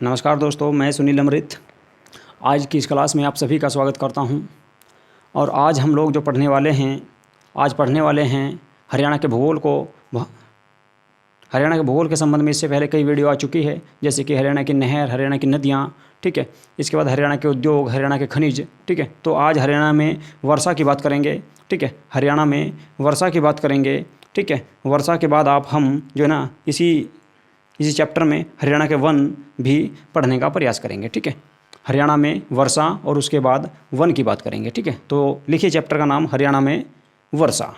नमस्कार दोस्तों, मैं सुनील अमृत आज की इस क्लास में आप सभी का स्वागत करता हूं। और आज हम लोग जो पढ़ने वाले हैं हरियाणा के भूगोल के संबंध में। इससे पहले कई वीडियो आ चुकी है, जैसे कि हरियाणा की नहर, हरियाणा की नदियाँ, ठीक है। इसके बाद हरियाणा के उद्योग, हरियाणा के खनिज, ठीक है। तो आज हरियाणा में वर्षा की बात करेंगे, ठीक है। हरियाणा में वर्षा की बात करेंगे, ठीक है। वर्षा के बाद हम जो है ना इसी चैप्टर में हरियाणा के वन भी पढ़ने का प्रयास करेंगे, ठीक है। हरियाणा में वर्षा और उसके बाद वन की बात करेंगे, ठीक है। तो लिखिए चैप्टर का नाम हरियाणा में वर्षा।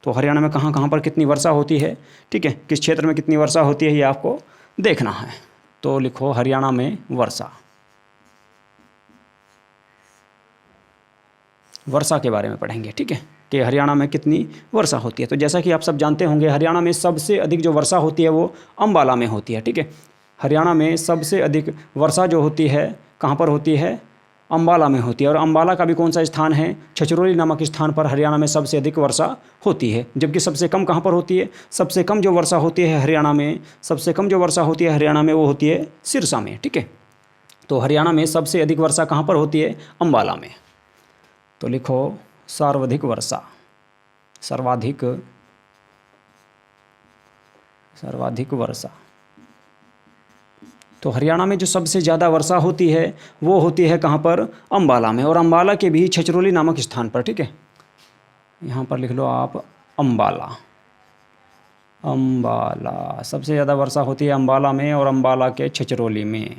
तो हरियाणा में कहाँ कहाँ पर कितनी वर्षा होती है, ठीक है, किस क्षेत्र में कितनी वर्षा होती है, ये आपको देखना है। तो लिखो हरियाणा में वर्षा। वर्षा के बारे में पढ़ेंगे, ठीक है, कि हरियाणा में कितनी वर्षा होती है। तो जैसा कि आप सब जानते होंगे, हरियाणा में सबसे अधिक जो वर्षा होती है वो अम्बाला में होती है, ठीक है। हरियाणा में सबसे अधिक वर्षा जो होती है कहाँ पर होती है? अम्बाला में होती है। और अम्बाला का भी कौन सा स्थान है? छछरौली नामक स्थान पर हरियाणा में सबसे अधिक वर्षा होती है। जबकि सबसे कम कहाँ पर होती है? सबसे कम जो वर्षा होती है हरियाणा में, सबसे कम जो वर्षा होती है हरियाणा में वो होती है सिरसा में, ठीक है। तो हरियाणा में सबसे अधिक वर्षा कहाँ पर होती है? अम्बाला में। तो लिखो सर्वाधिक वर्षा, सर्वाधिक वर्षा। तो हरियाणा में जो सबसे ज़्यादा वर्षा होती है वो होती है कहाँ पर? अम्बाला में। और अम्बाला के भी छछरौली नामक स्थान पर, ठीक है। यहाँ पर लिख लो आप अम्बाला। अम्बाला सबसे ज़्यादा वर्षा होती है अम्बाला में और अम्बाला के छछरौली में।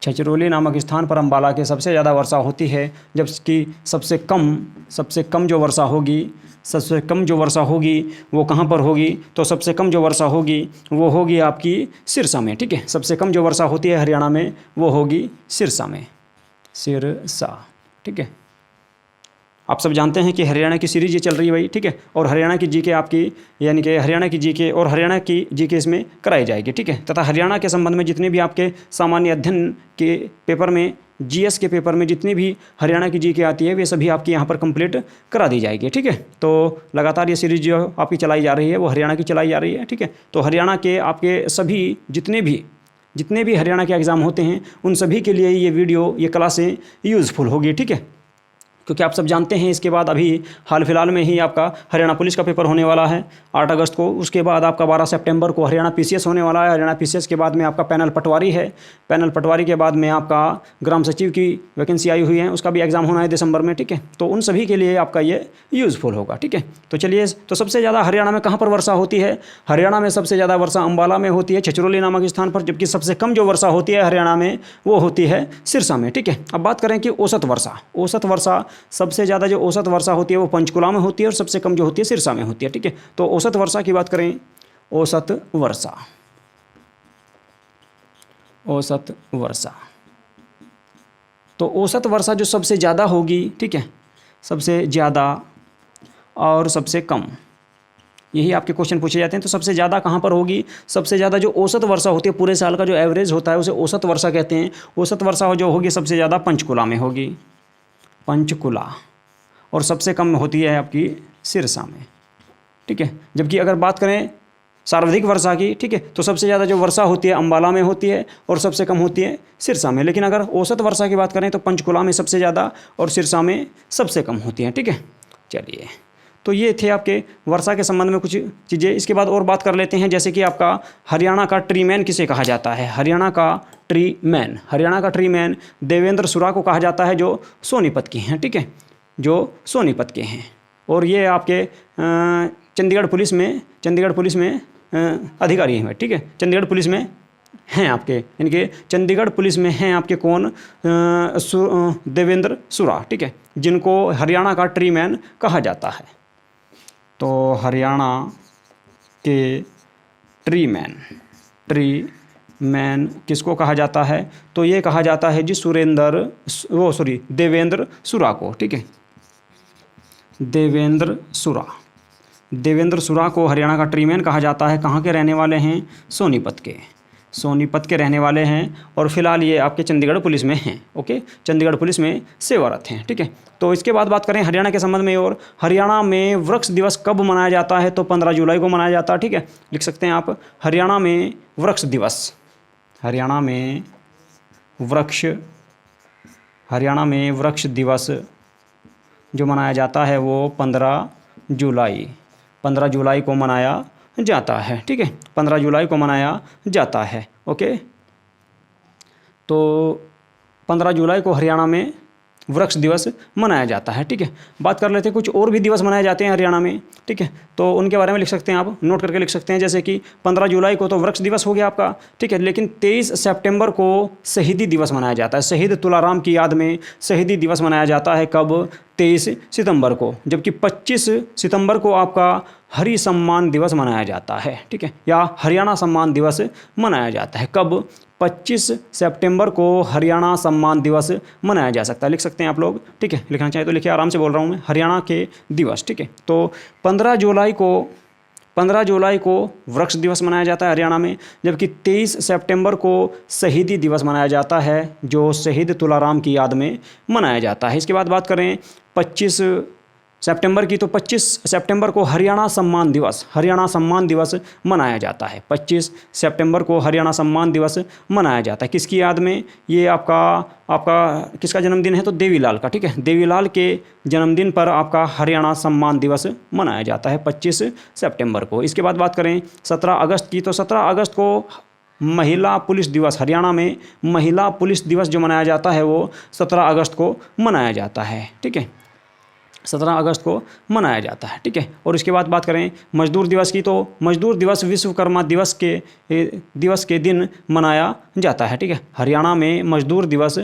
छछरौली नामक स्थान पर अम्बाला के सबसे ज़्यादा वर्षा होती है, जबकि सबसे कम जो वर्षा होगी वो कहाँ पर होगी? तो सबसे कम जो वर्षा होगी वो होगी आपकी सिरसा में, ठीक है। सबसे कम जो वर्षा होती है हरियाणा में वो होगी सिरसा में, सिरसा, ठीक है। आप सब जानते हैं कि हरियाणा की सीरीज ये चल रही है भाई, ठीक है। और हरियाणा की जीके आपकी, यानी कि हरियाणा की जीके और हरियाणा की जीके इसमें कराई जाएगी, ठीक है। तथा हरियाणा के संबंध में जितने भी आपके सामान्य अध्ययन के पेपर में, जीएस के पेपर में जितनी भी हरियाणा की जीके आती है वे सभी आपकी यहाँ पर कंप्लीट करा दी जाएगी, ठीक है। तो लगातार ये सीरीज जो आपकी चलाई जा रही है वो हरियाणा की चलाई जा रही है, ठीक है। तो हरियाणा के आपके सभी जितने भी हरियाणा के एग्ज़ाम होते हैं उन सभी के लिए ये वीडियो, ये क्लासें यूज़फुल होगी, ठीक है। क्योंकि आप सब जानते हैं इसके बाद अभी हाल फिलहाल में ही आपका हरियाणा पुलिस का पेपर होने वाला है 8 अगस्त को। उसके बाद आपका 12 सितंबर को हरियाणा पीसीएस होने वाला है। हरियाणा पीसीएस के बाद में आपका पैनल पटवारी है। पैनल पटवारी के बाद में आपका ग्राम सचिव की वैकेंसी आई हुई है, उसका भी एग्जाम होना है दिसंबर में, ठीक है। तो उन सभी के लिए आपका ये यूज़फुल होगा, ठीक है। तो चलिए, तो सबसे ज़्यादा हरियाणा में कहाँ पर वर्षा होती है? हरियाणा में सबसे ज़्यादा वर्षा अम्बाला में होती है, छछरौली नामक स्थान पर। जबकि सबसे कम जो वर्षा होती है हरियाणा में वो होती है सिरसा में, ठीक है। अब बात करें कि औसत वर्षा सबसे ज़्यादा जो औसत वर्षा होती है वो पंचकुला में होती है और सबसे कम जो होती है सिरसा में होती है, ठीक है। तो औसत वर्षा की बात करें, औसत वर्षा, तो औसत वर्षा जो सबसे ज़्यादा होगी, ठीक है, सबसे ज़्यादा और सबसे कम, यही आपके क्वेश्चन पूछे जाते हैं। तो सबसे ज़्यादा कहाँ पर होगी? सबसे ज़्यादा जो औसत वर्षा होती है, पूरे साल का जो एवरेज होता है उसे औसत वर्षा कहते हैं। औसत वर्षा जो होगी सबसे ज़्यादा पंचकुला में होगी, पंचकुला, और सबसे कम होती है आपकी सिरसा में, ठीक है। जबकि अगर बात करें सर्वाधिक वर्षा की, ठीक है, तो सबसे ज़्यादा जो वर्षा होती है अम्बाला में होती है और सबसे कम होती है सिरसा में। लेकिन अगर औसत वर्षा की बात करें तो पंचकुला में सबसे ज़्यादा और सिरसा में सबसे कम होती है, ठीक है। चलिए, तो ये थे आपके वर्षा के संबंध में कुछ चीज़ें। इसके बाद और बात कर लेते हैं, जैसे कि आपका हरियाणा का ट्री मैन किसे कहा जाता है? हरियाणा का ट्री मैन देवेंद्र सुरा को कहा जाता है, जो सोनीपत के हैं, ठीक है, जो सोनीपत के हैं। और ये आपके चंडीगढ़ पुलिस में अधिकारी हैं, ठीक है। चंडीगढ़ पुलिस में हैं आपके, यानी कि चंडीगढ़ पुलिस में हैं आपके कौन? देवेंद्र सुरा, ठीक है, जिनको हरियाणा का ट्री मैन कहा जाता है। तो हरियाणा के ट्री मैन किसको कहा जाता है? तो ये कहा जाता है जी देवेंद्र सुरा को, ठीक है। देवेंद्र सुरा को हरियाणा का ट्री मैन कहा जाता है। कहाँ के रहने वाले हैं? सोनीपत सोनीपत के रहने वाले हैं और फिलहाल ये आपके चंडीगढ़ पुलिस में हैं। ओके, चंडीगढ़ पुलिस में सेवारत हैं। ठीक है, तो इसके बाद बात करें हरियाणा के संबंध में, और हरियाणा में वृक्ष दिवस कब मनाया जाता है? तो 15 जुलाई को मनाया जाता है। ठीक है, लिख सकते हैं आप हरियाणा में वृक्ष दिवस, हरियाणा में वृक्ष दिवस जो मनाया जाता है वो 15 जुलाई को मनाया जाता है। ठीक है, 15 जुलाई को मनाया जाता है। ओके, तो 15 जुलाई को हरियाणा में वृक्ष दिवस मनाया जाता है। ठीक है, बात कर लेते हैं कुछ और भी दिवस मनाए जाते हैं हरियाणा में। ठीक है, तो उनके बारे में लिख सकते हैं, आप नोट करके लिख सकते हैं। जैसे कि 15 जुलाई को तो वृक्ष दिवस हो गया आपका। ठीक है, लेकिन 23 सितंबर को शहीदी दिवस मनाया जाता है। शहीद तुलाराम की याद में शहीदी दिवस मनाया जाता है। कब? 23 सितंबर को। जबकि 25 सितंबर को आपका हरि सम्मान दिवस मनाया जाता है। ठीक है, या हरियाणा सम्मान दिवस मनाया जाता है। कब? 25 सितंबर को हरियाणा सम्मान दिवस मनाया जा सकता है। लिख सकते हैं आप लोग। ठीक है, लिखना चाहे तो लिखिए, आराम से बोल रहा हूँ मैं, हरियाणा के दिवस। ठीक है, तो 15 जुलाई को वृक्ष दिवस मनाया जाता है हरियाणा में, जबकि 23 सितंबर को शहीदी दिवस मनाया जाता है, जो शहीद तुलाराम की याद में मनाया जाता है। इसके बाद बात करें 25 सितंबर की, तो 25 सितंबर को हरियाणा सम्मान दिवस मनाया जाता है। 25 सितंबर को हरियाणा सम्मान दिवस मनाया जाता है। किसकी याद में? ये आपका किसका जन्मदिन है? तो देवीलाल का। ठीक है, देवीलाल के जन्मदिन पर आपका हरियाणा सम्मान दिवस मनाया जाता है 25 सितंबर को। इसके बाद बात करें 17 अगस्त की, तो 17 अगस्त को महिला पुलिस दिवस, हरियाणा में महिला पुलिस दिवस जो मनाया जाता है वो 17 अगस्त को मनाया जाता है। ठीक है, 17 अगस्त को मनाया जाता है। ठीक है, और इसके बाद बात करें मजदूर दिवस की, तो मजदूर दिवस विश्वकर्मा दिवस के दिन मनाया जाता है। ठीक है, हरियाणा में मजदूर दिवस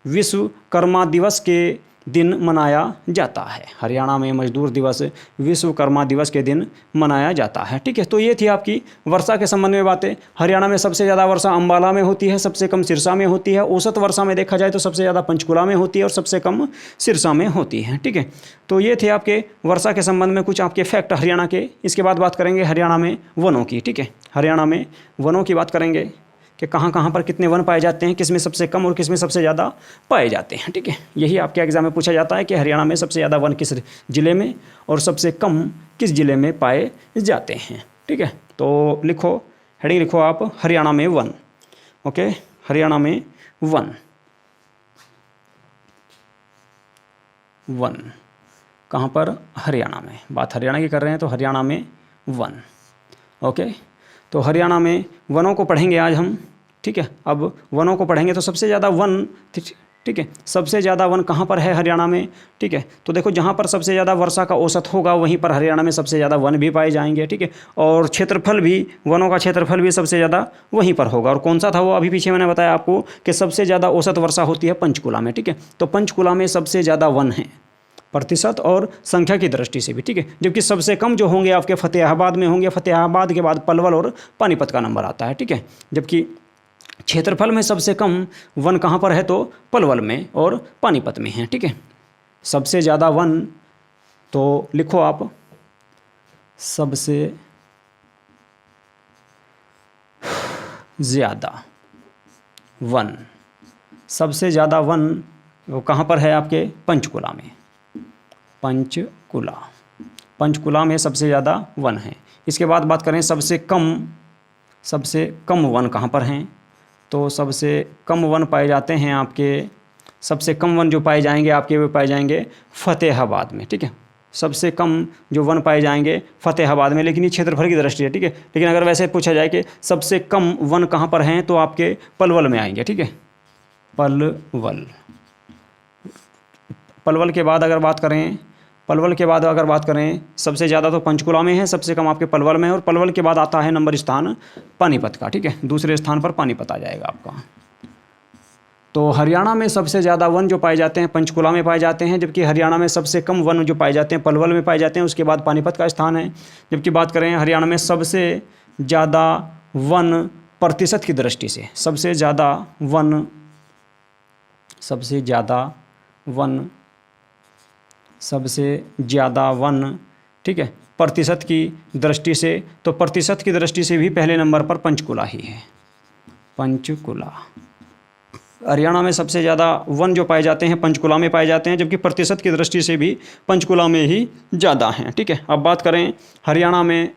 विश्वकर्मा दिवस के दिन मनाया जाता है। हरियाणा में मजदूर दिवस विश्वकर्मा दिवस के दिन मनाया जाता है। ठीक है, तो ये थी आपकी वर्षा के संबंध में बातें। हरियाणा में सबसे ज़्यादा वर्षा अंबाला में होती है, सबसे कम सिरसा में होती है। औसत वर्षा में देखा जाए तो सबसे ज़्यादा पंचकुला में होती है और सबसे कम सिरसा में होती है। ठीक है, तो ये थे आपके वर्षा के संबंध में कुछ आपके फैक्ट हरियाणा के। इसके बाद बात करेंगे हरियाणा में वनों की। ठीक है, हरियाणा में वनों की बात करेंगे कि कहाँ कहाँ पर कितने वन पाए जाते हैं, किस में सबसे कम और किस में सबसे ज़्यादा पाए जाते हैं। ठीक है, यही आपके एग्जाम में पूछा जाता है कि हरियाणा में सबसे ज़्यादा वन किस ज़िले में और सबसे कम किस ज़िले में पाए जाते हैं। ठीक है, तो लिखो, हेडिंग लिखो आप, हरियाणा में वन। ओके, हरियाणा में वन कहाँ पर? हरियाणा में। बात हरियाणा की कर रहे हैं तो हरियाणा में वन। ओके, तो हरियाणा में वनों को पढ़ेंगे आज हम। ठीक है, अब वनों को पढ़ेंगे तो सबसे ज़्यादा वन, ठीक है, सबसे ज़्यादा वन कहाँ पर है हरियाणा में? ठीक है, तो देखो जहाँ पर सबसे ज़्यादा वर्षा का औसत होगा वहीं पर हरियाणा में सबसे ज़्यादा वन भी पाए जाएंगे। ठीक है, और क्षेत्रफल भी, वनों का क्षेत्रफल भी सबसे ज़्यादा वहीं पर होगा। और कौन सा था वो? अभी पीछे मैंने बताया आपको कि सबसे ज़्यादा औसत वर्षा होती है पंचकुला में। ठीक है, तो पंचकुला में सबसे ज़्यादा वन है प्रतिशत और संख्या की दृष्टि से भी। ठीक है, जबकि सबसे कम जो होंगे आपके फतेहाबाद में होंगे। फतेहाबाद के बाद पलवल और पानीपत का नंबर आता है। ठीक है, जबकि क्षेत्रफल में सबसे कम वन कहाँ पर है? तो पलवल में और पानीपत में है। ठीक है, सबसे ज़्यादा वन, तो लिखो आप, सबसे ज़्यादा वन वो कहाँ पर है? आपके पंचकुला में। पंचकुला में सबसे ज़्यादा वन है। इसके बाद बात करें सबसे कम वन कहाँ पर हैं? तो सबसे कम वन पाए जाते हैं आपके, सबसे कम वन जो पाए जाएंगे आपके वो पाए जाएंगे फतेहाबाद में। ठीक है, सबसे कम जो वन पाए जाएंगे फतेहाबाद में, लेकिन ये क्षेत्रफल की दृष्टि है। ठीक है, लेकिन अगर वैसे पूछा जाए कि सबसे कम वन कहाँ पर हैं तो आपके पलवल में आएंगे। ठीक है, पलवल के बाद अगर बात करें सबसे ज़्यादा तो पंचकुला में है, सबसे कम आपके पलवल में है, और पलवल के बाद आता है नंबर स्थान पानीपत का। ठीक है, दूसरे स्थान पर पानीपत आ जाएगा आपका। तो हरियाणा में सबसे ज़्यादा वन जो पाए जाते हैं पंचकुला में पाए जाते हैं, जबकि हरियाणा में सबसे कम वन जो पाए जाते हैं पलवल में पाए जाते हैं, उसके बाद पानीपत का स्थान है। जबकि बात करें हरियाणा में सबसे ज़्यादा वन प्रतिशत की दृष्टि से, सबसे ज़्यादा वन, ठीक है, प्रतिशत की दृष्टि से, तो प्रतिशत की दृष्टि से भी पहले नंबर पर पंचकुला ही है, पंचकुला। हरियाणा में सबसे ज़्यादा वन जो पाए जाते हैं पंचकुला में पाए जाते हैं, जबकि प्रतिशत की दृष्टि से भी पंचकुला में ही ज़्यादा हैं। ठीक है, अब बात करें हरियाणा में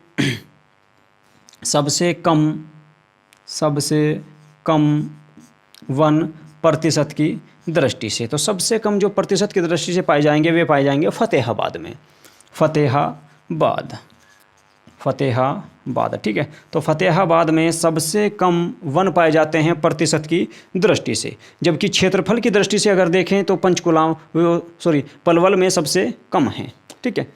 सबसे कम वन प्रतिशत की दृष्टि से, तो सबसे कम जो प्रतिशत की दृष्टि से पाए जाएंगे वे पाए जाएंगे फतेहाबाद में, फतेहाबाद। ठीक है, तो फतेहाबाद में सबसे कम वन पाए जाते हैं प्रतिशत की दृष्टि से, जबकि क्षेत्रफल की दृष्टि से अगर देखें तो पलवल में सबसे कम है। ठीक है,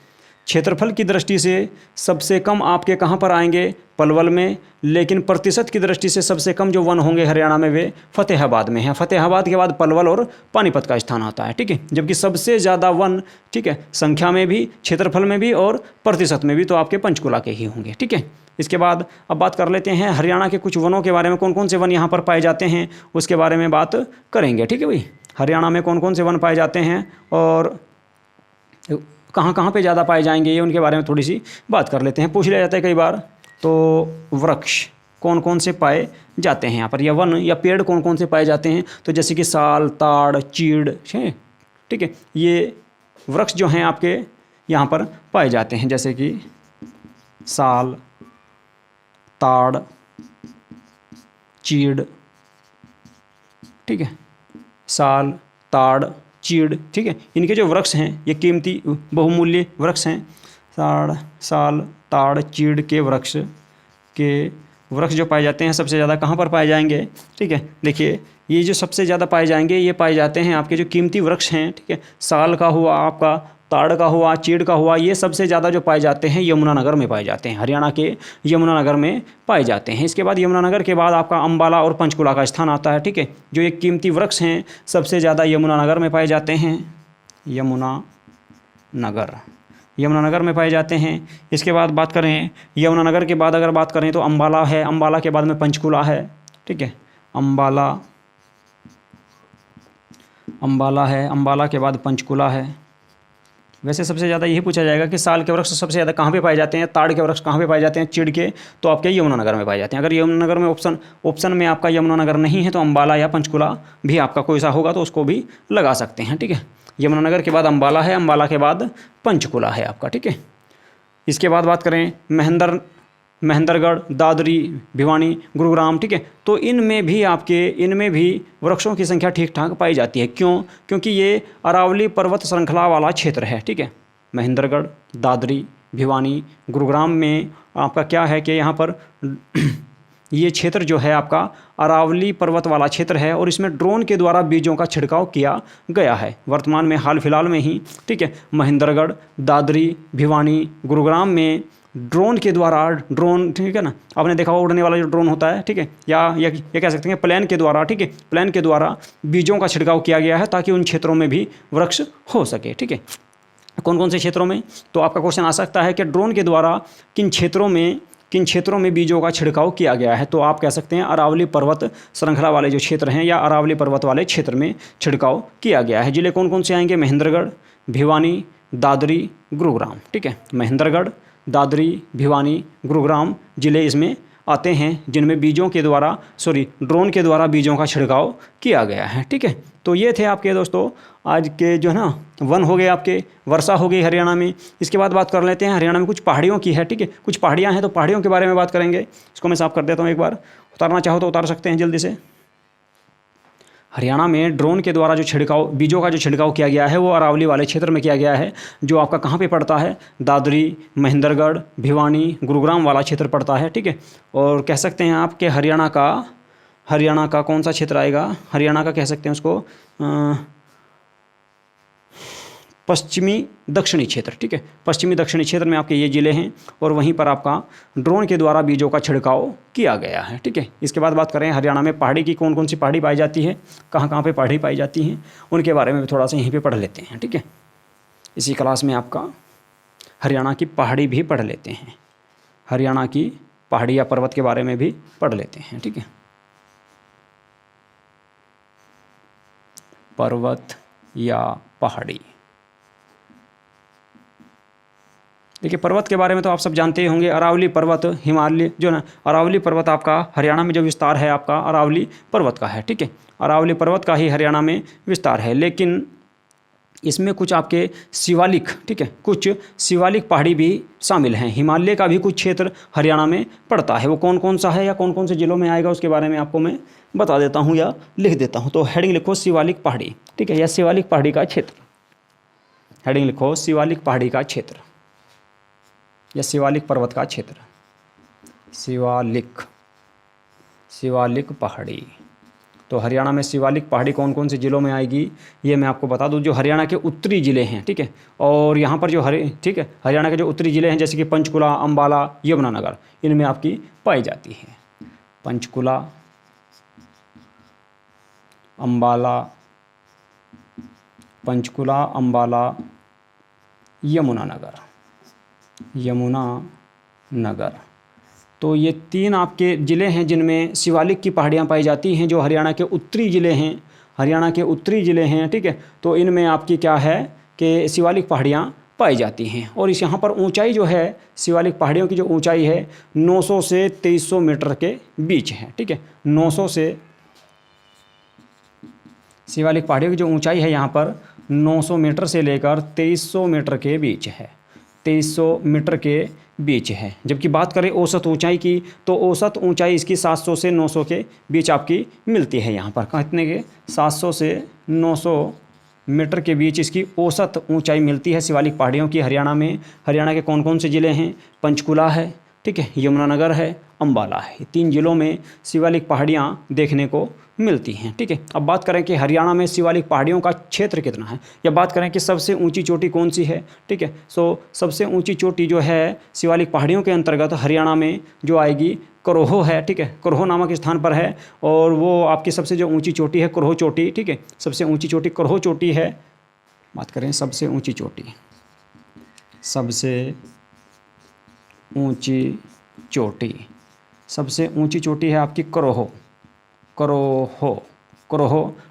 क्षेत्रफल की दृष्टि से सबसे कम आपके कहाँ पर आएंगे, पलवल में, लेकिन प्रतिशत की दृष्टि से सबसे कम जो वन होंगे हरियाणा में वे फतेहाबाद में हैं। फतेहाबाद के बाद पलवल और पानीपत का स्थान आता है। ठीक है, जबकि सबसे ज़्यादा वन, ठीक है, संख्या में भी, क्षेत्रफल में भी और प्रतिशत में भी तो आपके पंचकुला के ही होंगे। ठीक है, इसके बाद अब बात कर लेते हैं हरियाणा के कुछ वनों के बारे में, कौन कौन से वन यहाँ पर पाए जाते हैं उसके बारे में बात करेंगे। ठीक है भाई, हरियाणा में कौन कौन से वन पाए जाते हैं और कहाँ कहाँ पे ज़्यादा पाए जाएंगे, ये उनके बारे में थोड़ी सी बात कर लेते हैं। पूछ लिया जाता है कई बार, तो वृक्ष कौन कौन से पाए जाते हैं यहाँ पर, या वन या पेड़ कौन कौन से पाए जाते हैं, तो जैसे कि साल, ताड़, चीड़ है। ठीक है, ये वृक्ष जो हैं आपके यहाँ पर पाए जाते हैं, जैसे कि साल, ताड़, चीड़। ठीक है, साल, ताड़, चीड़। ठीक है, इनके जो वृक्ष हैं ये कीमती बहुमूल्य वृक्ष हैं। साल, ताड़, चीड़ के वृक्ष जो पाए जाते हैं सबसे ज़्यादा कहाँ पर पाए जाएंगे। ठीक है, देखिए ये जो सबसे ज़्यादा पाए जाएंगे ये पाए जाते हैं आपके जो कीमती वृक्ष हैं। ठीक है, साल का हुआ, आपका ताड़ का हुआ, चीड़ का हुआ, ये सबसे ज़्यादा जो पाए जाते हैं यमुनानगर में पाए जाते हैं, हरियाणा के यमुनानगर में पाए जाते हैं। इसके बाद यमुनानगर के बाद आपका अंबाला और पंचकुला का स्थान आता है। ठीक है, जो एक कीमती वृक्ष हैं सबसे ज़्यादा यमुनानगर में पाए जाते हैं, यमुनानगर में पाए जाते हैं। इसके बाद बात करें यमुनानगर के बाद अगर बात करें तो अंबाला है, अंबाला के बाद में पंचकुला है। ठीक है, अंबाला है, अंबाला के बाद पंचकुला है। वैसे सबसे ज़्यादा यही पूछा जाएगा कि साल के वृक्ष सबसे ज़्यादा कहाँ पे पाए जाते हैं, ताड़ के वृक्ष कहाँ पे पाए जाते हैं, चीड़ के, तो आपके यमुनानगर में पाए जाते हैं। अगर यमुनानगर में ऑप्शन में आपका यमुनानगर नहीं है तो अंबाला या पंचकुला भी आपका कोई सा होगा तो उसको भी लगा सकते हैं। ठीक है, यमुनानगर के बाद अंबाला है, अंबाला के बाद पंचकुला है आपका। ठीक है, इसके बाद बात करें महेंद्रगढ़, दादरी, भिवानी, गुरुग्राम। ठीक है, तो इनमें भी वृक्षों की संख्या ठीक ठाक पाई जाती है। क्यों? क्योंकि ये अरावली पर्वत श्रृंखला वाला क्षेत्र है। ठीक है, महेंद्रगढ़, दादरी, भिवानी, गुरुग्राम में आपका क्या है कि यहाँ पर ये क्षेत्र जो है आपका अरावली पर्वत वाला क्षेत्र है और इसमें ड्रोन के द्वारा बीजों का छिड़काव किया गया है वर्तमान में, हाल फिलहाल में ही। ठीक है, महेंद्रगढ़, दादरी, भिवानी, गुरुग्राम में ड्रोन के द्वारा, ठीक है ना, आपने देखा हुआ उड़ने वाला जो ड्रोन होता है। ठीक है, या ये कह सकते हैं प्लेन के द्वारा, ठीक है, प्लेन के द्वारा बीजों का छिड़काव किया गया है ताकि उन क्षेत्रों में भी वृक्ष हो सके। ठीक है, कौन कौन से क्षेत्रों में, तो आपका क्वेश्चन आ सकता है कि ड्रोन के द्वारा किन क्षेत्रों में बीजों का छिड़काव किया गया है, तो आप कह सकते हैं अरावली पर्वत श्रृंखला वाले जो क्षेत्र हैं या अरावली पर्वत वाले क्षेत्र में छिड़काव किया गया है। जिले कौन कौन से आएंगे, महेंद्रगढ़, भिवानी, दादरी, गुरुग्राम। ठीक है, महेंद्रगढ़, दादरी, भिवानी, गुरुग्राम जिले इसमें आते हैं जिनमें ड्रोन के द्वारा बीजों का छिड़काव किया गया है। ठीक है, तो ये थे आपके दोस्तों आज के जो है ना वन हो गए, आपके वर्षा हो गई हरियाणा में। इसके बाद बात कर लेते हैं हरियाणा में कुछ पहाड़ियों की है। ठीक है, कुछ पहाड़ियाँ हैं तो पहाड़ियों के बारे में बात करेंगे। इसको मैं साफ कर देता हूँ, एक बार उतारना चाहो तो उतार सकते हैं जल्दी से। हरियाणा में ड्रोन के द्वारा जो बीजों का जो छिड़काव किया गया है वो अरावली वाले क्षेत्र में किया गया है, जो आपका कहाँ पे पड़ता है, दादरी, महेंद्रगढ़, भिवानी, गुरुग्राम वाला क्षेत्र पड़ता है। ठीक है, और कह सकते हैं आप कि हरियाणा का कौन सा क्षेत्र आएगा, हरियाणा का कह सकते हैं उसको पश्चिमी दक्षिणी क्षेत्र। ठीक है, पश्चिमी दक्षिणी क्षेत्र में आपके ये ज़िले हैं और वहीं पर आपका ड्रोन के द्वारा बीजों का छिड़काव किया गया है। ठीक है, इसके बाद बात करें हरियाणा में पहाड़ी की, कौन कौन सी पहाड़ी पाई जाती है, कहाँ कहाँ पे पहाड़ी पाई जाती हैं, उनके बारे में भी थोड़ा सा यहीं पे पढ़ लेते हैं। ठीक है, इसी क्लास में आपका हरियाणा की पहाड़ी भी पढ़ लेते हैं, हरियाणा की पहाड़ी या पर्वत के बारे में भी पढ़ लेते हैं। ठीक है, पर्वत या पहाड़ी, देखिए पर्वत के बारे में तो आप सब जानते ही होंगे, अरावली पर्वत हिमालय जो ना, अरावली पर्वत आपका हरियाणा में जो विस्तार है आपका अरावली पर्वत का है, ठीक है, अरावली पर्वत का ही हरियाणा में विस्तार है। लेकिन इसमें कुछ आपके शिवालिक, ठीक है, कुछ शिवालिक पहाड़ी भी शामिल हैं। हिमालय का भी कुछ क्षेत्र हरियाणा में पड़ता है, वो कौन कौन सा है या कौन कौन से जिलों में आएगा उसके बारे में आपको मैं बता देता हूँ या लिख देता हूँ। तो हेडिंग लिखो शिवालिक पहाड़ी, ठीक है, या शिवालिक पहाड़ी का क्षेत्र। हेडिंग लिखो शिवालिक पहाड़ी का क्षेत्र या शिवालिक पर्वत का क्षेत्र। शिवालिक पहाड़ी। तो हरियाणा में शिवालिक पहाड़ी कौन कौन से ज़िलों में आएगी ये मैं आपको बता दूं। जो हरियाणा के उत्तरी ज़िले हैं, ठीक है, और यहाँ पर जो ठीक है, हरियाणा के जो उत्तरी ज़िले हैं जैसे कि पंचकुला, अंबाला, यमुनानगर, इनमें आपकी पाई जाती है। पंचकुला, अंबाला, यमुनानगर। तो ये 3 आपके ज़िले हैं जिनमें शिवालिक की पहाड़ियाँ पाई जाती हैं, जो हरियाणा के उत्तरी ज़िले हैं, ठीक है। तो इनमें आपकी क्या है कि शिवालिक पहाड़ियाँ पाई जाती हैं। और इस यहाँ पर ऊंचाई जो है शिवालिक पहाड़ियों की जो ऊंचाई है 900 से 2300 मीटर के बीच है, ठीक है। 900 से शिवालिक पहाड़ियों की जो ऊंचाई है यहाँ पर 900 मीटर से लेकर 2300 मीटर के बीच है, 2300 मीटर के बीच है। जबकि बात करें औसत ऊंचाई की तो औसत ऊंचाई इसकी 700 से 900 के बीच आपकी मिलती है। यहाँ पर कितने के 700 से 900 मीटर के बीच इसकी औसत ऊंचाई मिलती है शिवालिक पहाड़ियों की हरियाणा में। हरियाणा के कौन कौन से ज़िले हैं? पंचकुला है, ठीक है, यमुनानगर है, अंबाला है। 3 ज़िलों में शिवालिक पहाड़ियाँ देखने को मिलती हैं, ठीक है। अब बात करें कि हरियाणा में शिवालिक पहाड़ियों का क्षेत्र कितना है, या बात करें कि सबसे ऊंची चोटी कौन सी है, ठीक है। सबसे ऊंची चोटी जो है शिवालिक पहाड़ियों के अंतर्गत हरियाणा में जो आएगी करोहो है, ठीक है, करोहो नामक स्थान पर है। और वो आपकी सबसे जो ऊंची चोटी है करोहो चोटी, ठीक है, सबसे ऊंची चोटी करोहो चोटी है। बात करें सबसे ऊंची चोटी, सबसे ऊंची चोटी है आपकी करोहो,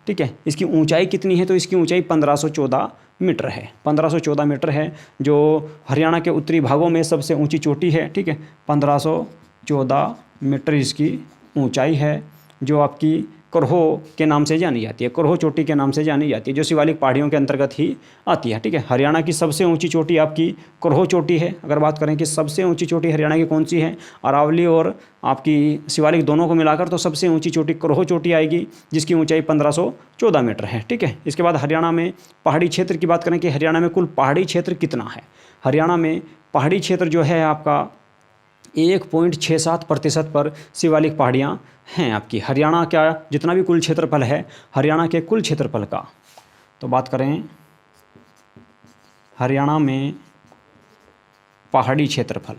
ठीक है। इसकी ऊंचाई कितनी है? तो इसकी ऊंचाई 1514 मीटर है, 1514 मीटर है, जो हरियाणा के उत्तरी भागों में सबसे ऊंची चोटी है, ठीक है। 1514 मीटर इसकी ऊंचाई है, जो आपकी करोहो के नाम से जानी जाती है, करोहो चोटी के नाम से जानी जाती है, जो शिवालिक पहाड़ियों के अंतर्गत ही आती है, ठीक है। हरियाणा की सबसे ऊंची चोटी आपकी करोहो चोटी है। अगर बात करें कि सबसे ऊंची चोटी हरियाणा की कौन सी है, अरावली और आपकी शिवालिक दोनों को मिलाकर तो सबसे ऊंची चोटी करोहो चोटी आएगी, जिसकी ऊंचाई 1514 मीटर है, ठीक है। इसके बाद हरियाणा में पहाड़ी क्षेत्र की बात करें कि हरियाणा में कुल पहाड़ी क्षेत्र कितना है। हरियाणा में पहाड़ी क्षेत्र जो है आपका 1.67% पर शिवालिक पहाड़ियाँ हैं आपकी। हरियाणा का जितना भी कुल क्षेत्रफल है, हरियाणा के कुल क्षेत्रफल का तो बात करें हरियाणा में पहाड़ी क्षेत्रफल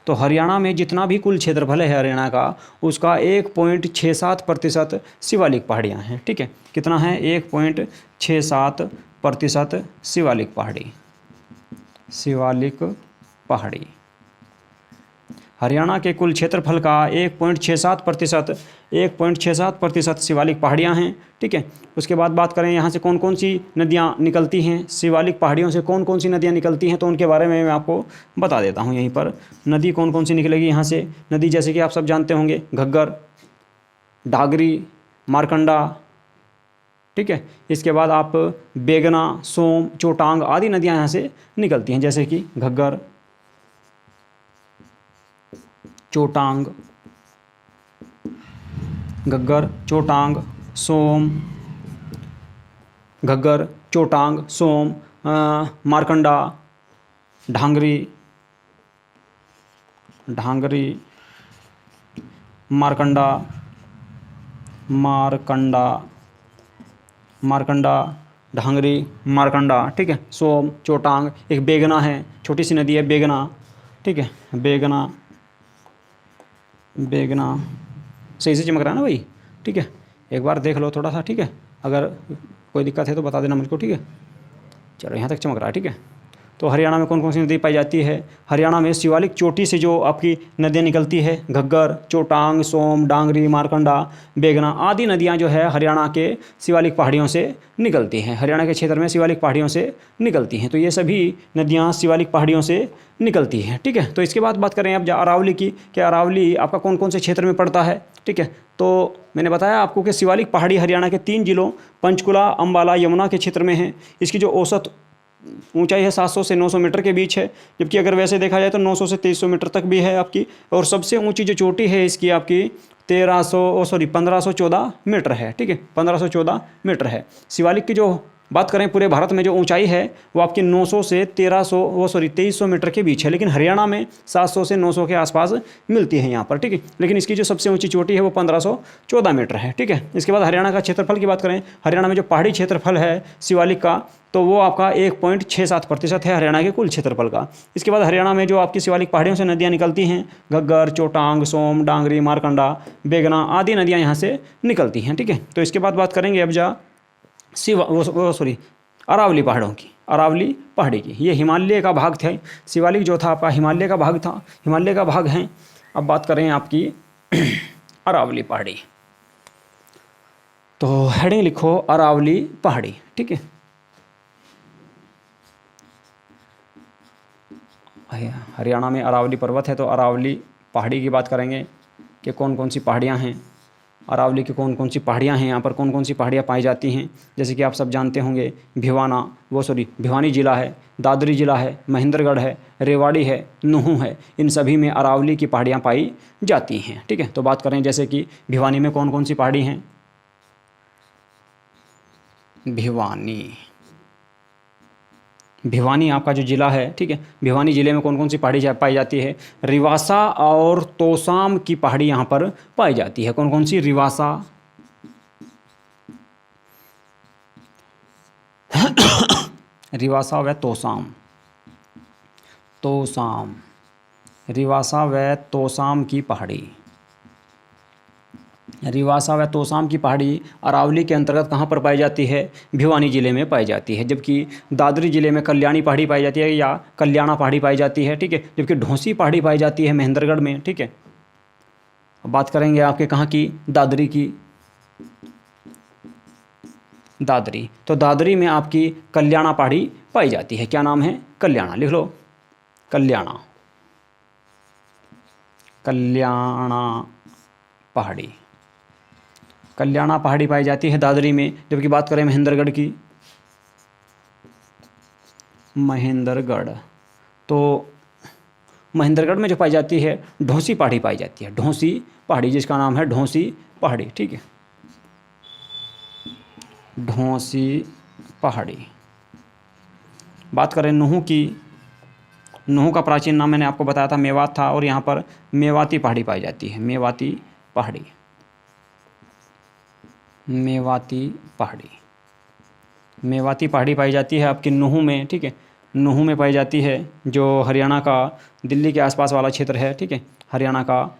तो हरियाणा में जितना भी कुल क्षेत्रफल है हरियाणा का, उसका 1.67% शिवालिक पहाड़ियाँ हैं, ठीक है। कितना है? 1.67% शिवालिक पहाड़ी। हरियाणा के कुल क्षेत्रफल का 1.67% शिवालिक पहाड़ियाँ हैं, ठीक है। उसके बाद बात करें यहाँ से कौन कौन सी नदियाँ निकलती हैं, शिवालिक पहाड़ियों से कौन कौन सी नदियाँ निकलती हैं, तो उनके बारे में मैं आपको बता देता हूँ। यहीं पर नदी कौन कौन सी निकलेगी यहाँ से। नदी जैसे कि आप सब जानते होंगे घग्गर, ढागरी, मारकंडा, ठीक है। इसके बाद आप बेगना, सोम, चोटांग आदि नदियाँ यहाँ से निकलती हैं, जैसे कि घग्गर, चोटांग, सोम, मारकंडा, ढांगरी, मारकंडा, ठीक है, सोम, चोटांग। एक बेगना है, छोटी सी नदी है बेगना, ठीक है, बेगना सही से चमक रहा है ना भाई, ठीक है। एक बार देख लो थोड़ा सा, ठीक है। अगर कोई दिक्कत है तो बता देना मुझको, ठीक है। चलो यहाँ तक चमक रहा है, ठीक है। तो हरियाणा में कौन कौन सी नदी पाई जाती है? हरियाणा में शिवालिक चोटी से जो आपकी नदियाँ निकलती है, घग्गर, चोटांग, सोम, डांगरी, मारकंडा, बेगना आदि नदियाँ जो है हरियाणा के शिवालिक पहाड़ियों से निकलती हैं। हरियाणा के क्षेत्र में शिवालिक पहाड़ियों से निकलती हैं। तो ये सभी नदियाँ शिवालिक पहाड़ियों से निकलती हैं, ठीक है। तो इसके बाद बात करें अब अरावली की, कि अरावली आपका कौन कौन से क्षेत्र में पड़ता है, ठीक है। तो मैंने बताया आपको कि शिवालिक पहाड़ी हरियाणा के 3 जिलों पंचकुला, अंबाला, यमुना के क्षेत्र में है। इसकी जो औसत ऊंचाई है 700 से 900 मीटर के बीच है, जबकि अगर वैसे देखा जाए तो 900 से 2300 मीटर तक भी है आपकी। और सबसे ऊंची जो चोटी है इसकी आपकी 1514 मीटर है, ठीक है, 1514 मीटर है। शिवालिक की जो बात करें पूरे भारत में जो ऊंचाई है वो आपकी 900 से 2300 मीटर के बीच है, लेकिन हरियाणा में 700 से 900 के आसपास मिलती है यहाँ पर, ठीक है। लेकिन इसकी जो सबसे ऊंची चोटी है वो 1514 मीटर है, ठीक है। इसके बाद हरियाणा का क्षेत्रफल की बात करें, हरियाणा में जो पहाड़ी क्षेत्रफल है शिवालिक का तो वो आपका 1.67% है हरियाणा के कुल क्षेत्रफल का। इसके बाद हरियाणा में जो आपकी शिवालिक पहाड़ियों से नदियाँ निकलती हैं, घग्गर, चोटांग, सोम, डांगरी, मारकंडा, बेगना आदि नदियाँ यहाँ से निकलती हैं, ठीक है। तो इसके बाद बात करेंगे अब अरावली पहाड़ों की, अरावली पहाड़ी की। ये हिमालय का भाग था, शिवालिक जो था आपका हिमालय का भाग था, हिमालय का भाग है। अब बात करें आपकी अरावली पहाड़ी, तो हेडिंग लिखो अरावली पहाड़ी, ठीक है। हरियाणा में अरावली पर्वत है, तो अरावली पहाड़ी की बात करेंगे कि कौन कौन सी पहाड़ियाँ हैं, अरावली की कौन कौन सी पहाड़ियाँ हैं, यहाँ पर कौन कौन सी पहाड़ियाँ पाई जाती हैं। जैसे कि आप सब जानते होंगे भिवानी ज़िला है, दादरी ज़िला है, महेंद्रगढ़ है, रेवाड़ी है, नूहू है, इन सभी में अरावली की पहाड़ियाँ पाई जाती हैं, ठीक है। तो बात करें जैसे कि भिवानी में कौन कौन सी पहाड़ी हैं, भिवानी आपका जो ज़िला है, ठीक है, भिवानी ज़िले में कौन कौन सी पहाड़ी पाई जाती है? रिवासा और तोसाम की पहाड़ी यहाँ पर पाई जाती है। कौन कौन सी? रिवासा रिवासा व तोसाम, रिवासा व तोसाम की पहाड़ी, रिवासा व तोसाम की पहाड़ी अरावली के अंतर्गत कहाँ पर पाई जाती है? भिवानी ज़िले में पाई जाती है। जबकि दादरी ज़िले में कल्याणी पहाड़ी पाई जाती है या कल्याणा पहाड़ी पाई जाती है, ठीक है। जबकि ढोंसी पहाड़ी पाई जाती है महेंद्रगढ़ में, ठीक है। अब बात करेंगे आपके कहाँ की? दादरी की, दादरी। तो दादरी में आपकी कल्याणा पहाड़ी पाई जाती है। क्या नाम है? कल्याणा, लिख लो, कल्याणा, कल्याणा पहाड़ी, कल्याणा पहाड़ी पाई जाती है दादरी में। जबकि बात करें महेंद्रगढ़ की, महेंद्रगढ़, तो महेंद्रगढ़ में जो पाई जाती है ढोंसी पहाड़ी पाई जाती है, ढोंसी पहाड़ी, जिसका नाम है ढोंसी पहाड़ी, ठीक है, ढोंसी पहाड़ी। बात करें नूहू की, नूहू का प्राचीन नाम मैंने आपको बताया था मेवात था, और यहाँ पर मेवाती पहाड़ी पाई जाती है, मेवाती पहाड़ी, मेवाती पहाड़ी, मेवाती पहाड़ी पाई जाती है आपकी नूहू में, ठीक है, नूहू में पाई जाती है, जो हरियाणा का दिल्ली के आसपास वाला क्षेत्र है, ठीक है, हरियाणा का,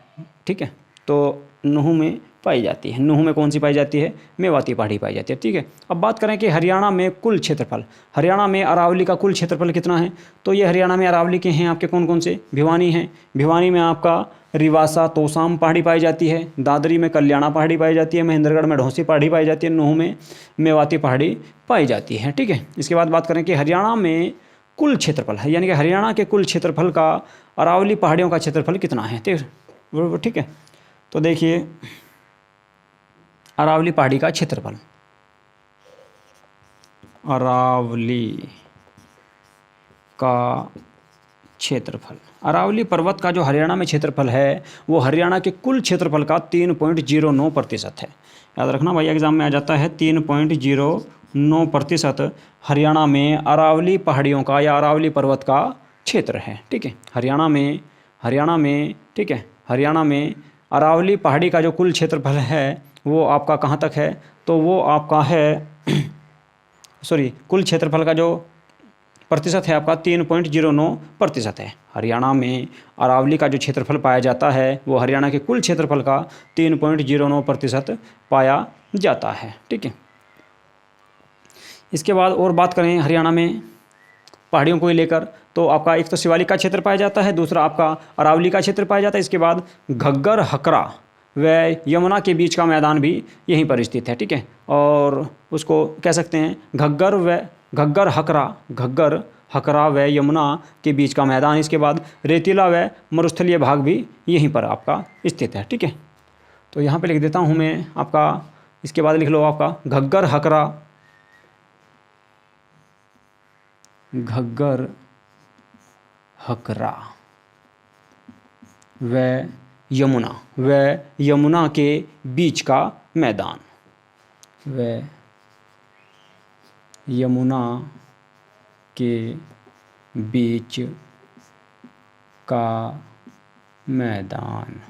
ठीक है। तो नूहू में पाई जाती है। नूहू में कौन सी पाई जाती है? मेवाती पहाड़ी पाई जाती है, ठीक है। अब बात करें कि हरियाणा में कुल क्षेत्रफल, हरियाणा में अरावली का कुल क्षेत्रफल कितना है? तो ये हरियाणा में अरावली के हैं आपके कौन कौन से? भिवानी है, भिवानी में आपका रिवासा तोसाम पहाड़ी पाई जाती है, दादरी में कल्याणा पहाड़ी पाई जाती है, महेंद्रगढ़ में ढोंसी पहाड़ी पाई जाती है, नूहू में मेवाती पहाड़ी पाई जाती है, ठीक है। इसके बाद बात करें कि हरियाणा में कुल क्षेत्रफल है, यानी कि हरियाणा के कुल क्षेत्रफल का अरावली पहाड़ियों का क्षेत्रफल कितना है, ठीक है। तो देखिए अरावली पहाड़ी का क्षेत्रफल, अरावली का क्षेत्रफल, अरावली पर्वत का जो हरियाणा में क्षेत्रफल है वो हरियाणा के कुल क्षेत्रफल का 3.09% है। याद रखना भाई, एग्जाम में आ जाता है 3.09% हरियाणा में अरावली पहाड़ियों का या अरावली पर्वत का क्षेत्र है, ठीक है। हरियाणा में, ठीक है, हरियाणा में अरावली पहाड़ी का जो कुल क्षेत्रफल है वो आपका कहाँ तक है? तो वो आपका है कुल क्षेत्रफल का जो प्रतिशत है आपका 3.09% है। हरियाणा में अरावली का जो क्षेत्रफल पाया जाता है वो हरियाणा के कुल क्षेत्रफल का 3.09% पाया जाता है, ठीक है। इसके बाद और बात करें हरियाणा में पहाड़ियों को ही लेकर, तो आपका एक तो शिवालिक का क्षेत्र पाया जाता है, दूसरा आपका अरावली का क्षेत्र पाया जाता है। इसके बाद घग्गर हकरा व यमुना के बीच का मैदान भी यहीं पर स्थित है, ठीक है। और उसको कह सकते हैं घग्गर हकरा व यमुना के बीच का मैदान। इसके बाद रेतीला व मरुस्थलीय भाग भी यहीं पर आपका स्थित है, ठीक है। तो यहाँ पे लिख देता हूँ मैं आपका, इसके बाद लिख लो आपका घग्गर हकरा व यमुना के बीच का मैदान, व यमुना के बीच का मैदान,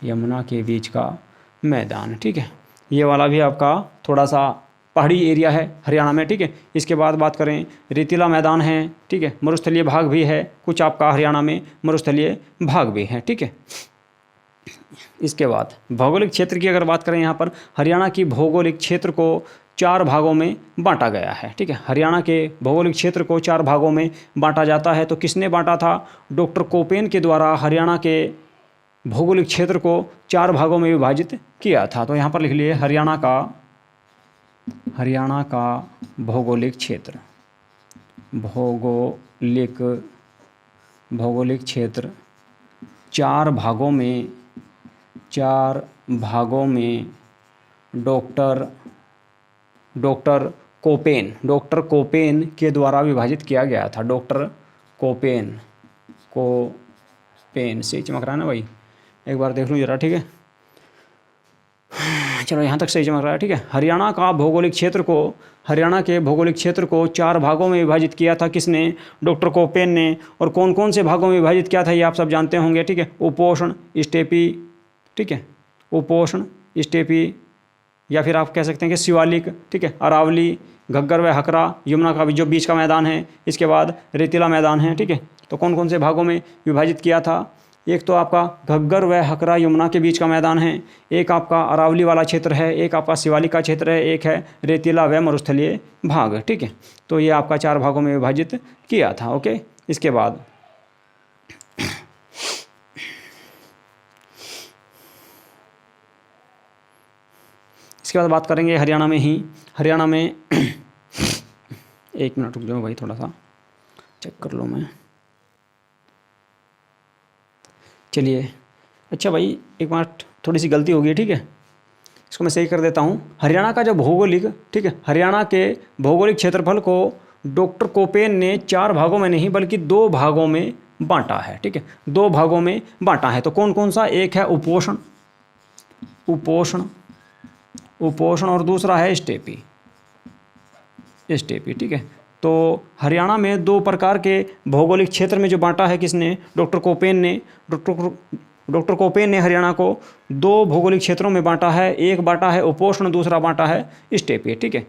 यमुना के बीच का मैदान, ठीक है। ये वाला भी आपका थोड़ा सा पहाड़ी एरिया है हरियाणा में, ठीक है। इसके बाद बात करें, रेतीला मैदान है, ठीक है। मरुस्थलीय भाग भी है कुछ आपका हरियाणा में, मरुस्थलीय भाग भी है, ठीक है। इसके बाद भौगोलिक क्षेत्र की अगर बात करें, यहाँ पर हरियाणा की भौगोलिक क्षेत्र को 4 भागों में बांटा गया है, ठीक है। हरियाणा के भौगोलिक क्षेत्र को 4 भागों में बांटा जाता है। तो किसने बांटा था? डॉक्टर कोपेन के द्वारा हरियाणा के भौगोलिक क्षेत्र को 4 भागों में विभाजित किया था। तो यहाँ पर लिख लिए हरियाणा का भौगोलिक क्षेत्र, भौगोलिक क्षेत्र 4 भागों में डॉक्टर कोपेन के द्वारा विभाजित किया गया था। डॉक्टर कोपेन सही चमक रहा है ना भाई, एक बार देख लूँ जरा, ठीक है। चलो यहाँ तक सही चमक रहा है, ठीक है। हरियाणा के भौगोलिक क्षेत्र को 4 भागों में विभाजित किया था किसने? डॉक्टर कोपेन ने। और कौन कौन से भागों में विभाजित किया था ये आप सब जानते होंगे, ठीक है। उपोष्ण, स्टेपी, ठीक है। उपोष्ण, स्टेपी, या फिर आप कह सकते हैं कि शिवालिक, ठीक है। अरावली, घग्गर व हकरा, यमुना का जो बीच का मैदान है, इसके बाद रेतीला मैदान है, ठीक है। तो कौन कौन से भागों में विभाजित किया था? एक तो आपका घग्गर व हकरा यमुना के बीच का मैदान है, एक आपका अरावली वाला क्षेत्र है, एक आपका शिवालिक का क्षेत्र है, एक है रेतीला व मरुस्थलीय भाग, ठीक है। तो ये आपका 4 भागों में विभाजित किया था, ओके। इसके बाद बात करेंगे हरियाणा में एक मिनट रुक जाओ भाई, थोड़ा सा चेक कर लो मैं। चलिए, अच्छा भाई एक बार थोड़ी सी गलती हो गई, ठीक है। इसको मैं सही कर देता हूँ। हरियाणा का जो भौगोलिक, ठीक है, हरियाणा के भौगोलिक क्षेत्रफल को डॉक्टर कोपेन ने 4 भागों में नहीं बल्कि 2 भागों में बांटा है, ठीक है। 2 भागों में बांटा है। तो कौन कौन सा? एक है उपोष्ण और दूसरा है स्टेपी, ठीक है। तो हरियाणा में 2 प्रकार के भौगोलिक क्षेत्र में जो बांटा है किसने? डॉक्टर कोपेन ने। डॉक्टर कोपेन ने हरियाणा को 2 भौगोलिक क्षेत्रों में बांटा है। एक बांटा है उपोष्ण, दूसरा बांटा है स्टेपी, ठीक है।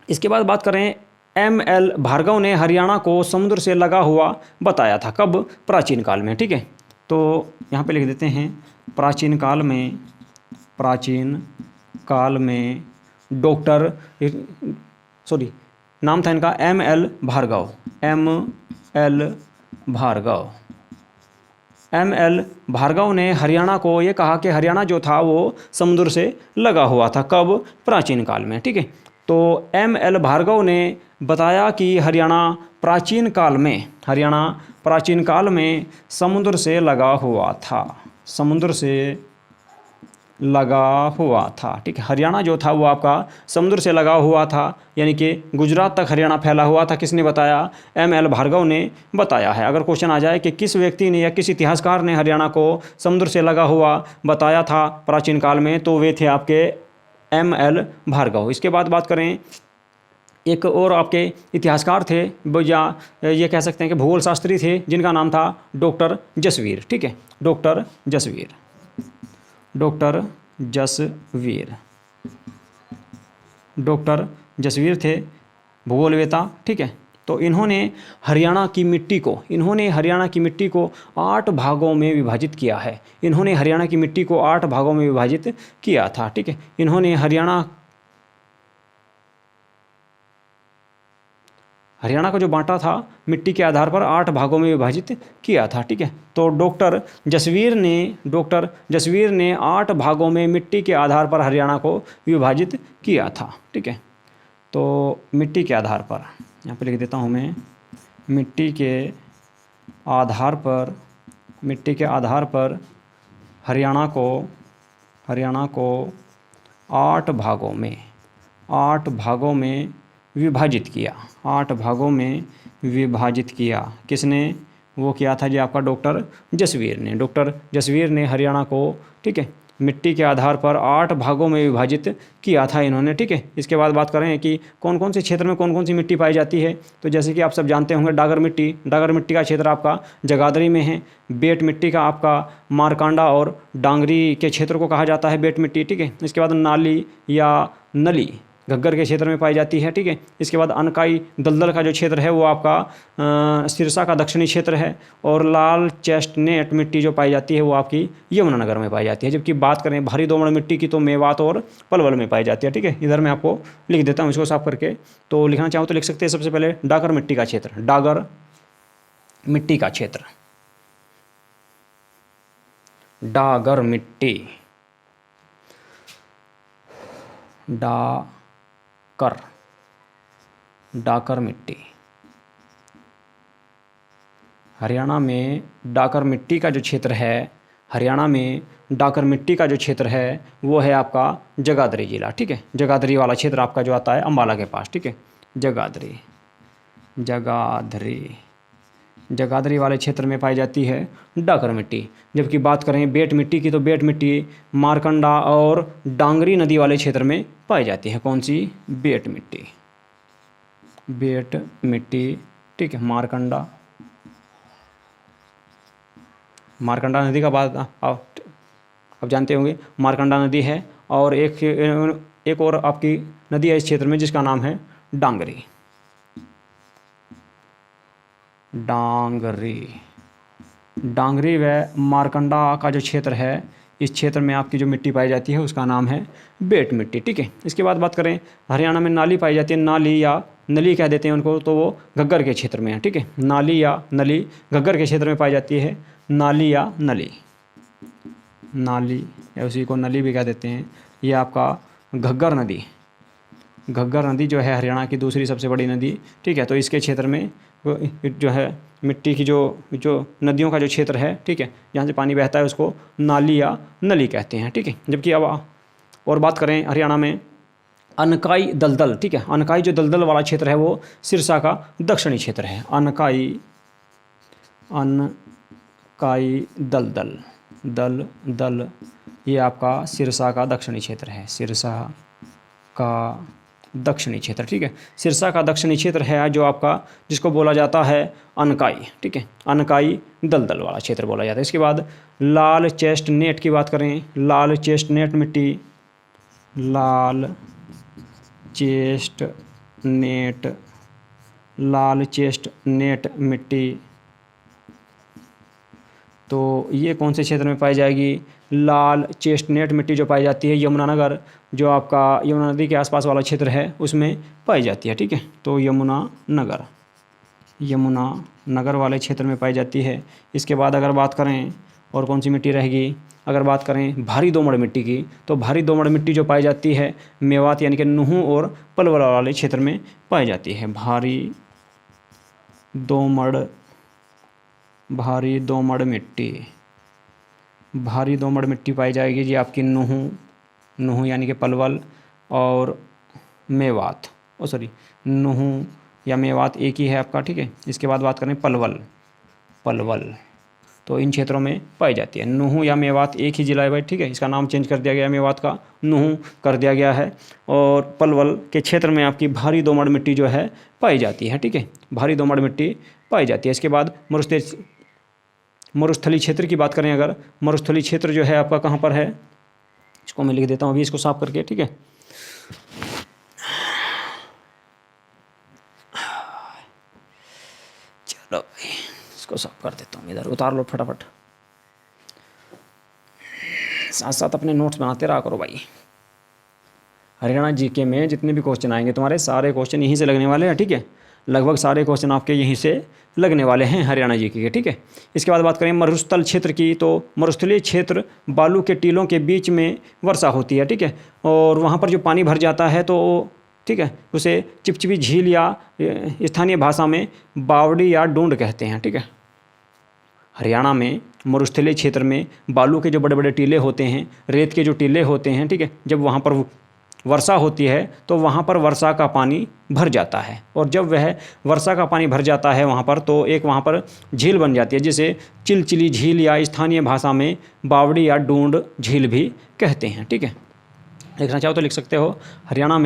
इसके बाद बात करें, M.L. भार्गव ने हरियाणा को समुद्र से लगा हुआ बताया था। कब? प्राचीन काल में, ठीक है। तो यहाँ पे लिख देते हैं प्राचीन काल में नाम था इनका M.L. भार्गव ने हरियाणा को ये कहा कि हरियाणा जो था वो समुद्र से लगा हुआ था। कब? प्राचीन काल में, ठीक है। तो M.L. भार्गव ने बताया कि हरियाणा प्राचीन काल में समुद्र से लगा हुआ था, ठीक है। हरियाणा जो था वो आपका समुद्र से लगा हुआ था, यानी कि गुजरात तक हरियाणा फैला हुआ था। किसने बताया? M.L. भार्गव ने बताया है। अगर क्वेश्चन आ जाए कि किस व्यक्ति ने या किस इतिहासकार ने हरियाणा को समुद्र से लगा हुआ बताया था प्राचीन काल में, तो वे थे आपके M.L. भार्गव। इसके बाद बात करें, एक और आपके इतिहासकार थे, या ये कह सकते हैं कि भूगोल शास्त्री थे, जिनका नाम था डॉक्टर जसवीर, ठीक है। डॉक्टर जसवीर थे भूगोलवेता, ठीक है। तो इन्होंने हरियाणा की मिट्टी को 8 भागों में विभाजित किया है। इन्होंने हरियाणा की मिट्टी को 8 भागों में विभाजित किया था, ठीक है। इन्होंने हरियाणा को जो बांटा था मिट्टी के आधार पर 8 भागों में विभाजित किया था, ठीक है। तो डॉक्टर जसवीर ने 8 भागों में मिट्टी के आधार पर हरियाणा को विभाजित किया था, ठीक है। तो मिट्टी के आधार पर यहाँ पर लिख देता हूँ मैं, मिट्टी के आधार पर हरियाणा को 8 भागों में विभाजित किया। 8 भागों में विभाजित किया किसने? वो किया था जी आपका डॉक्टर जसवीर ने हरियाणा को, ठीक है, मिट्टी के आधार पर 8 भागों में विभाजित किया था इन्होंने, ठीक है। इसके बाद बात करें कि कौन कौन से क्षेत्र में कौन कौन सी मिट्टी पाई जाती है। तो जैसे कि आप सब जानते होंगे डागर मिट्टी का क्षेत्र आपका जगाधरी में है। बेट मिट्टी का आपका मारकांडा और डांगरी के क्षेत्र को कहा जाता है बेट मिट्टी, ठीक है। इसके बाद नाली या नली घग्गर के क्षेत्र में पाई जाती है, ठीक है। इसके बाद अनकाई दलदल का जो क्षेत्र है वो आपका सिरसा का दक्षिणी क्षेत्र है। और लाल चेस्टनेट मिट्टी जो पाई जाती है वो आपकी यमुनानगर में पाई जाती है। जबकि बात करें भारी दोमड़ मिट्टी की तो मेवात और पलवल में पाई जाती है, ठीक है। इधर मैं आपको लिख देता हूँ इसको साफ करके। तो लिखना चाहूँ तो लिख सकते हैं सबसे पहले डागर मिट्टी का क्षेत्र, डागर मिट्टी डाकर मिट्टी हरियाणा में डाकर मिट्टी का जो क्षेत्र है वो है आपका जगाधरी जिला, ठीक है। जगाधरी वाला क्षेत्र आपका जो आता है अम्बाला के पास, ठीक है। जगाधरी वाले क्षेत्र में पाई जाती है डाकर मिट्टी। जबकि बात करें बेट मिट्टी की तो बेट मिट्टी मारकंडा और डांगरी नदी वाले क्षेत्र में पाई जाती है। कौन सी? बेट मिट्टी, ठीक है। मारकंडा नदी का बात आप जानते होंगे, मारकंडा नदी है। और एक और आपकी नदी है इस क्षेत्र में जिसका नाम है डांगरी व मारकंडा का जो क्षेत्र है इस क्षेत्र में आपकी जो मिट्टी पाई जाती है उसका नाम है बेट मिट्टी, ठीक है। इसके बाद बात करें हरियाणा में नाली पाई जाती है, नाली या नली कह देते हैं उनको, तो वो घग्गर के क्षेत्र में है, ठीक है। नाली या नली घग्गर के क्षेत्र में पाई जाती है। नाली या उसी को नली भी कह देते हैं। ये आपका घग्गर नदी जो है हरियाणा की दूसरी सबसे बड़ी नदी, ठीक है। तो इसके क्षेत्र में जो है मिट्टी की जो नदियों का जो क्षेत्र है, ठीक है, जहाँ से पानी बहता है उसको नाली या नली कहते हैं, ठीक है। जबकि अब और बात करें हरियाणा में अनकाई दलदल, ठीक है। अनकाई जो दलदल वाला क्षेत्र है वो सिरसा का दक्षिणी क्षेत्र है। अनकाई दल ये आपका सिरसा का दक्षिणी क्षेत्र है। ठीक है। सिरसा का दक्षिणी क्षेत्र है जो आपका जिसको बोला जाता है अनकाई, ठीक है। अनकाई दलदल वाला क्षेत्र बोला जाता है। इसके बाद लाल चेस्टनेट की बात करें, लाल चेस्टनेट मिट्टी तो ये कौन से क्षेत्र में पाई जाएगी? लाल चेस्टनेट मिट्टी जो पाई जाती है यमुनानगर, जो आपका यमुना नदी के आसपास वाला क्षेत्र है उसमें पाई जाती है, ठीक है। तो यमुनानगर वाले क्षेत्र में पाई जाती है। इसके बाद अगर बात करें और कौन सी मिट्टी रहेगी, अगर बात करें भारी दोमड़ मिट्टी की तो भारी दोमड़ मिट्टी जो पाई जाती है मेवात यानी कि नूहू और पलवल वाले क्षेत्र में पाई जाती है। भारी दोमड़ मिट्टी पाई जाएगी जी आपकी नूहू यानी कि पलवल और मेवात, नूहू या मेवात एक ही है आपका, ठीक है। इसके बाद बात करें पलवल तो इन क्षेत्रों में पाई जाती है। नूहू या मेवात एक ही जिला है भाई, ठीक है। इसका नाम चेंज कर दिया गया है, मेवात का नूहू कर दिया गया है। और पलवल के क्षेत्र में आपकी भारी दोमड़ मिट्टी जो है पाई जाती है, ठीक है। भारी दोमड़ मिट्टी पाई जाती है। इसके बाद मरुस्थली क्षेत्र की बात करें, अगर मरुस्थली क्षेत्र जो है आपका कहाँ पर है, इसको मैं लिख देता हूँ अभी इसको साफ करके, ठीक है। चलो भाई इसको साफ कर देता हूँ, इधर उतार लो फटाफट, साथ साथ अपने नोट्स बनाते रहा करो भाई। हरियाणा जीके में जितने भी क्वेश्चन आएंगे तुम्हारे सारे क्वेश्चन यहीं से लगने वाले हैं, ठीक है। लगभग सारे क्वेश्चन आपके यहीं से लगने वाले हैं हरियाणा जी के, ठीक है। इसके बाद बात करें मरुस्थल क्षेत्र की, तो मरुस्थलीय क्षेत्र बालू के टीलों के बीच में वर्षा होती है, ठीक है। और वहाँ पर जो पानी भर जाता है तो ठीक है, उसे चिपचिपी झील या स्थानीय भाषा में बावड़ी या डूंड कहते हैं, ठीक है। हरियाणा में मरुस्थलीय क्षेत्र में बालू के जो बड़े बड़े टीले होते हैं, रेत के जो टीले होते हैं, ठीक है, जब वहाँ पर वर्षा होती है तो वहाँ पर वर्षा का पानी भर जाता है। और जब वह वर्षा का पानी भर जाता है वहाँ पर, तो एक वहाँ पर झील बन जाती है जिसे चिलचिली झील या स्थानीय भाषा में बावड़ी या डूंड झील भी कहते हैं, ठीक है। लिखना चाहो तो लिख सकते हो। हरियाणा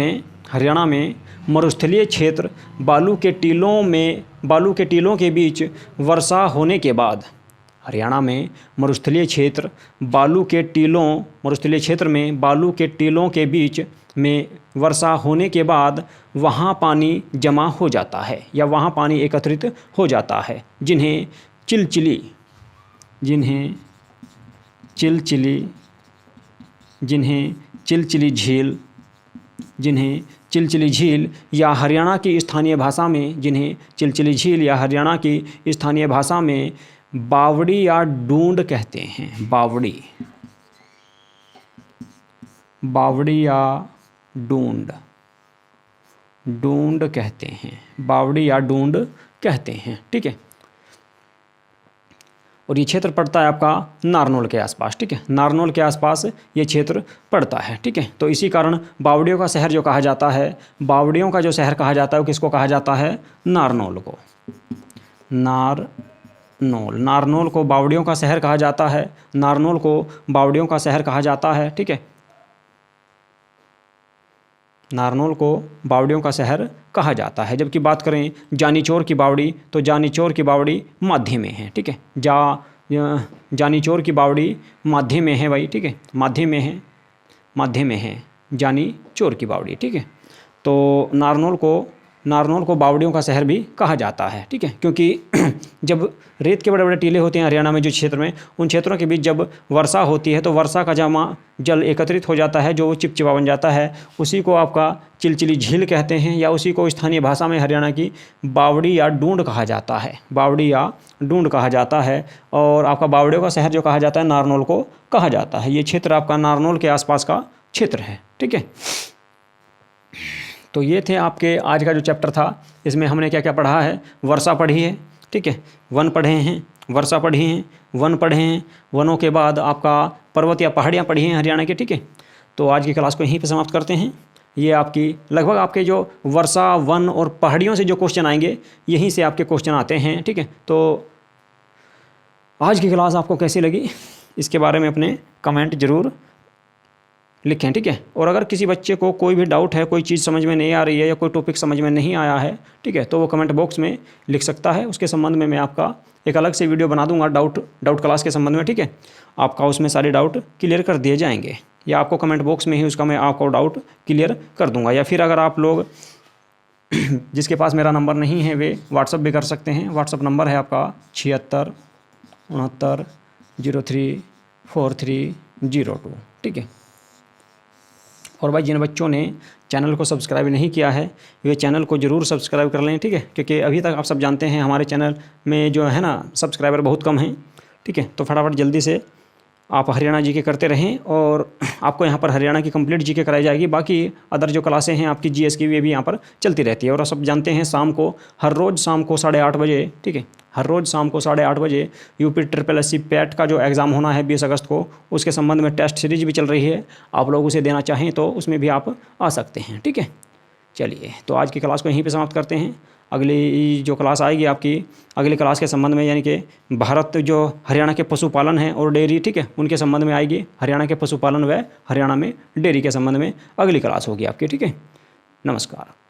में मरुस्थलीय क्षेत्र बालू के टीलों के बीच वर्षा होने के बाद, हरियाणा में मरुस्थलीय क्षेत्र में बालू के टीलों के बीच में वर्षा होने के बाद वहाँ पानी जमा हो जाता है या वहाँ पानी एकत्रित हो जाता है, जिन्हें चिलचिली झील या हरियाणा की स्थानीय भाषा में बावड़ी या डूंड कहते हैं। बावड़ी या डूंड कहते हैं, ठीक है। और ये क्षेत्र पड़ता है आपका नारनौल के आसपास, ठीक है। नारनौल के आसपास ये क्षेत्र पड़ता है, ठीक है। तो इसी कारण बावड़ियों का शहर जो कहा जाता है, बावड़ियों का जो शहर कहा जाता है वो किसको कहा जाता है? नारनौल को। नारनौल को बावड़ियों का शहर कहा जाता है। नारनौल को बावड़ियों का शहर कहा जाता है, ठीक है। नारनौल को बावड़ियों का शहर कहा जाता है। जबकि बात करें जानीचौर की बावड़ी, तो जानीचौर की बावड़ी माध्य में है, ठीक है। जानीचौर की बावड़ी माध्य में है भाई, ठीक है। माध्य में है जानीचौर की बावड़ी, ठीक है। तो नारनौल को बावड़ियों का शहर भी कहा जाता है, ठीक है। क्योंकि जब रेत के बड़े बड़े टीले होते हैं हरियाणा में जो क्षेत्र में, उन क्षेत्रों के बीच जब वर्षा होती है तो वर्षा का जमा जल एकत्रित हो जाता है, जो चिपचिपा बन जाता है, उसी को आपका चिलचिली झील कहते हैं, या उसी को स्थानीय भाषा में हरियाणा की बावड़ी या डूंड कहा जाता है। और आपका बावड़ियों का शहर जो कहा जाता है नारनौल को कहा जाता है। ये क्षेत्र आपका नारनौल के आसपास का क्षेत्र है, ठीक है। तो ये थे आपके आज का जो चैप्टर था। इसमें हमने क्या क्या पढ़ा है? वर्षा पढ़ी है, ठीक है। वन पढ़े हैं, वर्षा पढ़ी हैं, वन पढ़े हैं, वनों के बाद आपका पर्वत या पहाड़ियाँ पढ़ी हैं हरियाणा के, ठीक है। तो आज की क्लास को यहीं पे समाप्त करते हैं। ये आपकी लगभग आपके जो वर्षा, वन और पहाड़ियों से जो क्वेश्चन आएंगे, यहीं से आपके क्वेश्चन आते हैं, ठीक है। तो आज की क्लास आपको कैसी लगी इसके बारे में अपने कमेंट ज़रूर लिखें, ठीक है। और अगर किसी बच्चे को कोई भी डाउट है, कोई चीज़ समझ में नहीं आ रही है या कोई टॉपिक समझ में नहीं आया है, ठीक है, तो वो कमेंट बॉक्स में लिख सकता है। उसके संबंध में मैं आपका एक अलग से वीडियो बना दूंगा डाउट क्लास के संबंध में, ठीक है। आपका उसमें सारे डाउट क्लियर कर दिए जाएंगे, या आपको कमेंट बॉक्स में ही उसका मैं आपको डाउट क्लियर कर दूंगा। या फिर अगर आप लोग जिसके पास मेरा नंबर नहीं है वे व्हाट्सअप भी कर सकते हैं। व्हाट्सअप नंबर है आपका 7669034302, ठीक है। और भाई जिन बच्चों ने चैनल को सब्सक्राइब नहीं किया है वे चैनल को ज़रूर सब्सक्राइब कर लें, ठीक है। क्योंकि अभी तक आप सब जानते हैं हमारे चैनल में जो है ना सब्सक्राइबर बहुत कम हैं, ठीक है। तो फटाफट जल्दी से आप हरियाणा जीके करते रहें, और आपको यहाँ पर हरियाणा की कंप्लीट जीके कराई जाएगी। बाकी अदर जो क्लासें हैं आपकी जीएस की, वे भी यहाँ पर चलती रहती है। और आप सब जानते हैं हर रोज़ शाम को 8:30 बजे, ठीक है, हर रोज़ शाम को 8:30 बजे UPSSC पैट का जो एग्ज़ाम होना है 20 अगस्त को, उसके संबंध में टेस्ट सीरीज भी चल रही है। आप लोग उसे देना चाहें तो उसमें भी आप आ सकते हैं, ठीक है। चलिए, तो आज की क्लास को यहीं पे समाप्त करते हैं। अगली जो क्लास आएगी आपकी, अगली क्लास के संबंध में, यानी कि भारत जो हरियाणा के पशुपालन है और डेयरी, ठीक है, उनके संबंध में आएगी। हरियाणा के पशुपालन व हरियाणा में डेयरी के संबंध में अगली क्लास होगी आपकी, ठीक है। नमस्कार।